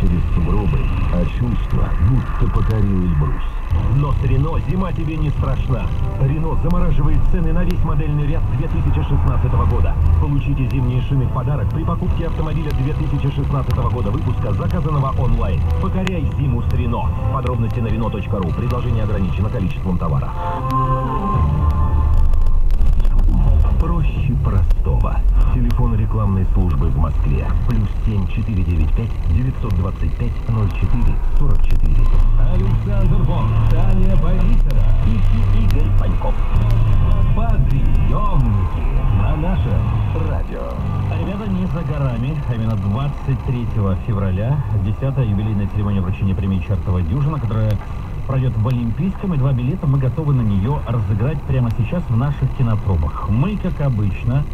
через сугробы, а чувство, будто покорил Эльбрус. Но с Рено зима тебе не страшна. Рено замораживает цены на весь модельный ряд 2016 года. Получите зимние шины в подарок при покупке автомобиля 2016 года выпуска, заказанного онлайн. Покоряй зиму с Рено. Подробности на renault.ru. Предложение ограничено количеством товара. Проще простого. Телефон рекламной службы в Москве. +7 495 925 04 44. Александр Бон, Таня Борисова и Игорь Паньков. Подъемники на нашем радио. Ребята, не за горами, а именно 23 февраля, 10-я юбилейная церемония вручения премии «Чертова дюжина», которая пройдет в Олимпийском, и 2 билета мы готовы на нее разыграть прямо сейчас в наших кинопробах. Мы, как обычно,